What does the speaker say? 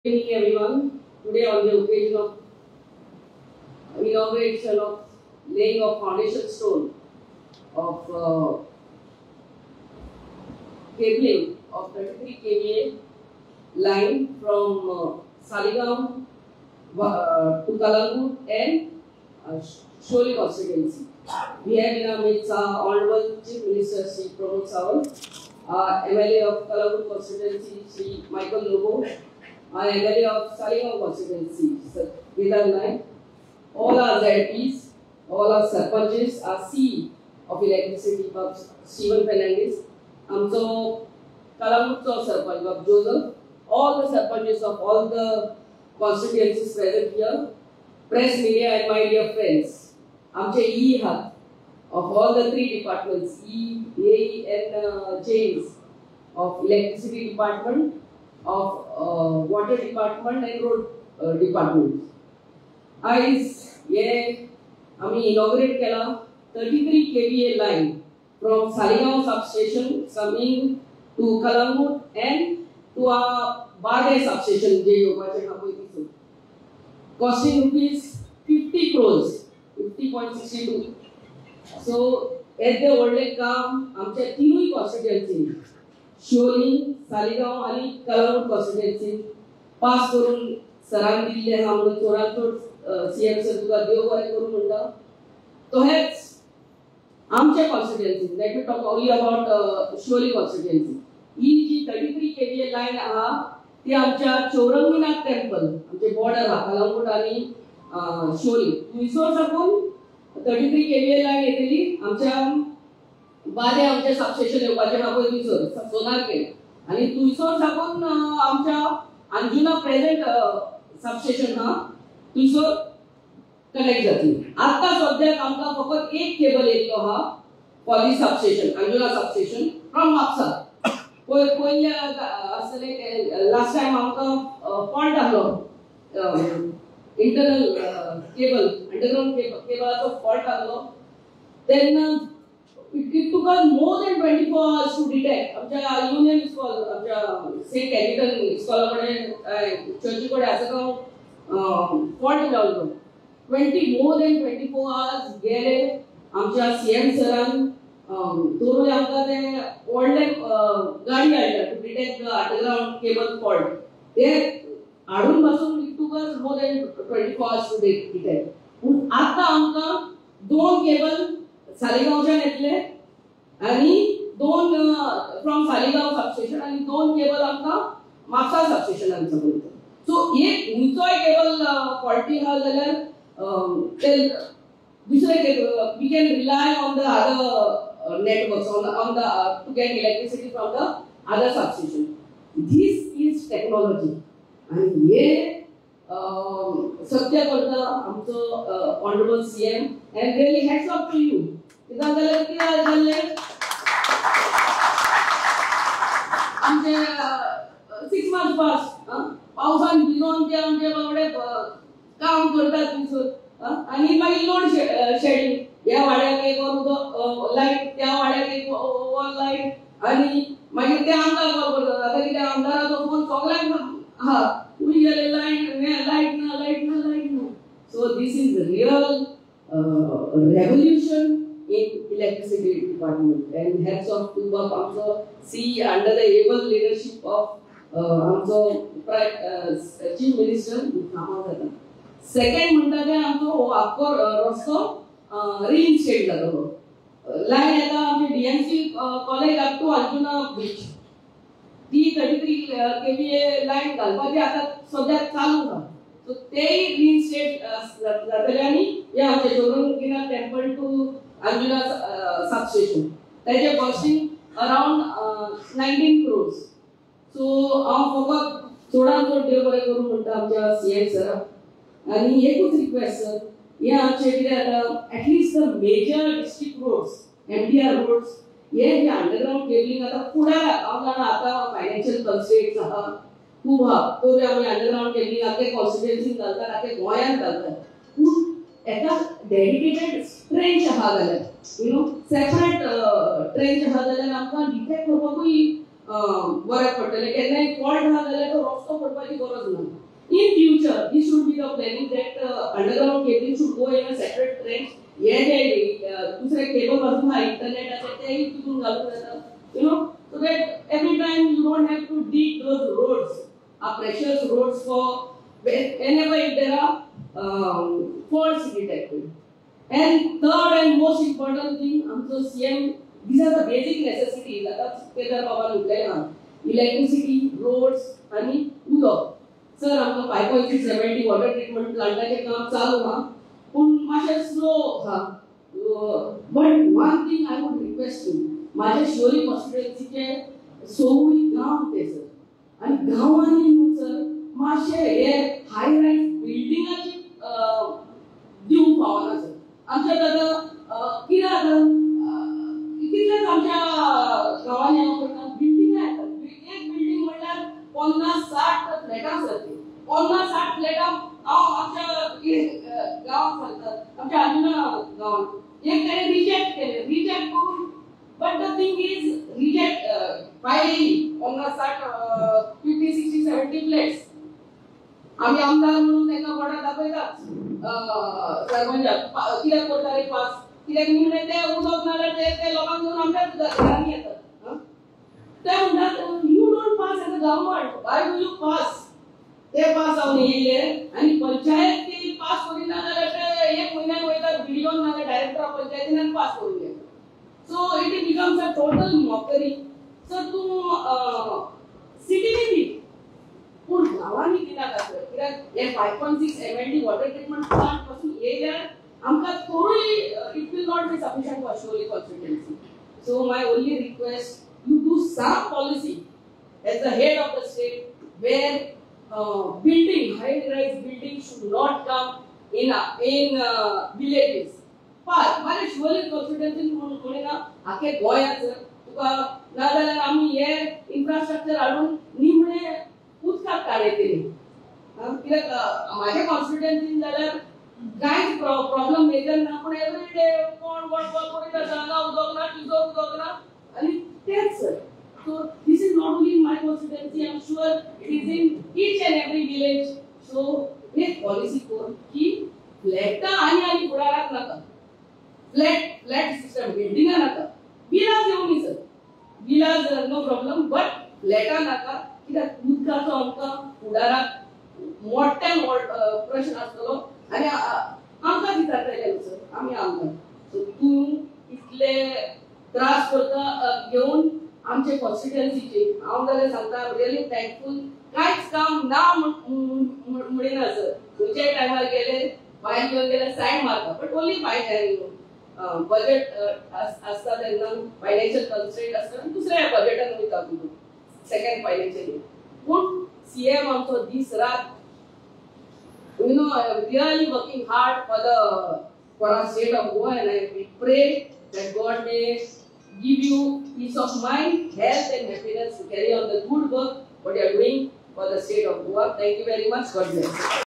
Evening everyone. Today on the occasion of inauguration of laying of foundation stone of cabling of 33 kVA line from Saligaon to Kalangut and Sholi constituency. We have in our midst Honorable Chief Minister Sri Pramod Sawant, MLA of Kalangut constituency Sri Michael Lobo, MLA of Saligaon constituency Sir Vedant Naik, all our ZPs, all our Sarpanches, our C of electricity Bab Stephen Fernandez, so Kalangut Sarpanch Bab Joseph, all the Sarpanches of all the constituencies present here, press, media and my dear friends, आमचे E hub of all the three departments, E, A and James of electricity department, of water department and road department. As आम्ही inaugurate केला 33 kVA line from Saligaon substation coming to Kalangut and to our Bade substation, costing rupees 50 crores, 50.62. So at the olden काम आमच्या तीनही constituency, Sholi, Saligaon आणि Kalangut constituency पास करून सरांनी दिले हा म्हणून चोरांतोड सीएम सर तुका देव बरें करून म्हणटा. तो हेच आमचे constituency. Let me talk only about Sholi constituency. He ji 33 kVA line आहा ती आमच्या चौरंगीनाथ टेम्पल आमचे बॉर्डर हा कलंगूट आणि शोली विसोर साकून 33 kVA लाइन येतली आमच्या बादे आमच्या सबस्टेशन येवपाचे हा पय विसोर सोनार केले आणि तुयसोर साकून आमच्या अंजुना प्रेजेंट सबस्टेशन हा तुयसोर कनेक्ट जातली. आता सध्याक आमका फकत एक केबल येतलो हा for the substation Anjuna substation from Mapusa. पयले आसले लास्ट टाइम आमका फॉल्ट आसलो internal cable, underground cable fault आलो. Then it took us more than 24 hours to detect. आमच्या union स्कॉल आमच्या state technical स्कॉलाकडे चर्चीकडे असं का fault लावलो. more than 24 hours गेले आमच्या CM सरान दोन आमका ते व्हडले गाडी हाडल्या to detect the underground cable fault. ते आडून बसून took us more than 24 hours to detect. आता आमका दोन केबल सालिगांवच्यान येतले आणि दोन फ्रॉम सालिगांव सबस्टेशन आणि दोन केबल आमका म्हापसा सबस्टेशनान वयता. सो एक उंचोय केबल फॉल्टी हा जाल्यार ते दुसरे we can rely on the other networks on the to get electricity from the other substation. This is technology आणि हे सत्य करता आमचो honourable CM and really hats off to you. कित्याक जाल्यार कितें जाल्लें आमचे 6 months पास पावसान भिजोन ते आमचे बाबडे काम करतात थंयसर आनी मागीर लोड शेडिंग ह्या वाड्याक एक वर लायट त्या वाड्याक एक वर लायट आनी मागीर ते आमदार कॉल करतात. आतां कितें आमदाराचो फोन सगळ्यांक हा we are light na. So this is the real revolution in electricity department and hats off to Bab also see under the able leadership of also chief minister Muhammad. Second म्हणटा ते आमचो आखो रस्तो reinstate जातलो. Line येता आमचे DMC college up to Anjuna beach ती 33 kVA line घालपाची आता सध्या चालू आहा. सो ते reinstate जातले आणि हे आमचे Chauranginath temple to Anjuna substation त्याचे कॉस्टिंग अराउंड 19 crores. सो हांव फकत चोडान चोड देव बरें करूं म्हणटा आमच्या सीएम सराक आणि एकूच रिक्वेस्ट सर हे आमचे कितें जाता at least the major district roads MDR roads ये जे अंडरग्राउंड केबलिंग आता फुडार आमकां आता फायनान्शियल कन्स्ट्रेंट्स आहा खूब आहा. तो आमी अंडरग्राउंड केबलिंग आख्खे कॉन्स्टिट्युएन्सीन घालतात आख्खे गोंयांत घालतात. पूण एका डेडिकेटेड ट्रेंच आहा जाल्यार यू नो सेपरेट ट्रेंच आहा जाल्यार आमकां डिटेक्ट करपाकूय बऱ्याक पडटलें. केन्नाय फॉल्ट आहा जाल्यार तो रस्तो पडपाची गरज ना. In future, this should be the planning that underground cabling should go in a separate trench. हे जे दुसरे केबल पासून हा इंटरनेट आसा तेही तितून घालून जाता, you know, so that every time you don't have to dig those roads, precious roads for whenever if there are faults detected. And third and most important thing, आमचो CM, these are the basic necessities. आता केदार बाबान उठलेला, electricity, roads आणि उदक. Sir आमकां 5.670 water treatment प्लांटाचे काम चालू हा, पूण मातशें स्लो हा. But one thing I would request you, माझ्या शिवोली कॉन्स्टिट्युएन्सीचे 16 गांव ते सर, आनी गांवांनी न्हू सर मातशे हे हाय रायज बिल्डिंगाची दिवंक पावना सर. आमच्या आतां कितें जाता, कितलेच आमच्या गांवांनी हांव करता बिल्डिंगा येतात. एक बिल्डिंग म्हणल्यार 50-60 फ्लॅटां सर. 50-60 फ्लॅटां हांव आमच्या गांवांत सांगता, आमच्या आजुना गांवांत एक ताणें रिजेक्ट केलें. रिजेक्ट करून, but the thing is reject फायली 50-60 50-60-70 फ्लॅट्स. आमी आमदार म्हणून तांकां बोर्डार दाखयतात सरपंचाक कित्याक करता रे पास, कित्याक निमणें ते उदक नाल्यार ते लोकांक घेवन आमच्या घरांनी येतात. ते म्हणटात you don't pass as a government, why do you pass. ते पास जावन येयले आनी पंचायत ती पास करिना जाल्यार ते एक म्हयन्याक वयतात व्हिडिओन नाल्यार डायरेक्टर ऑफ पंचायतीन पास करून घेतात. So it becomes a total mockery. Sir तूं सिटीनी दी पूण गांवांनी दिनाका सर, कित्याक हे 5.6 MLD वॉटर ट्रीटमेंट प्लांट पासून येयल्यार आमकां थोडूय it will not be sufficient for Shivoli constituency. So my only request, you do some policy as the head of the state where building, high-rise building should not come in villages. But my Siolim constituency म्हणून कोणी ना आखे गोंयांत sir तुका नाजाल्यार आमी हे infrastructure हाडून निमणे उदकाक काडयतली. कित्याक म्हाज्या कॉन्स्टिट्युएन्सीन जाल्यार कांयच प्रॉब्लम मेजर ना, पूण एवरी डे कोण वळवळ करीत आसा, हांगा उदक ना, तिजो उदक ना, आनी तेच sir. So this is not only in my constituency, I am sure it is in each and every village. So एक policy कोण की फ्लॅट आनी फुडाराक नाका, फ्लॅट सिस्टम बिल्डिंगा नाका, विलाज येवनी sir, villas no problem, but फ्लॅटा नाका. कित्याक उदकाचो आमकां फुडाराक मोठ्यान प्रश्न आसतलो आनी आमकां दिता सर, आमी आमकां. सो तूं इतले त्रास करता घेवन आमचे कॉन्स्टिट्युएन्सीचे, हांव जाल्यार सांगता रियली थँकफूल. कांयच काम ना म्हणिना सर. खंयच्याय टायमार गेले फायल घेवन गेले सायन मारता, बट ओन्ली बजेट आसता तेन्ना फायनान्शियल कन्स्ट्रेंट आसता आनी दुसऱ्या बजेटान वयता तुमी सेकंड फायनान्शियल. पूण सीएम आमचो दीस रात you know really working hard for our state of Goa, and I pray that God may give you peace of mind, health and happiness to carry on the good work what you are doing for the state of Goa. Thank you very much. God bless.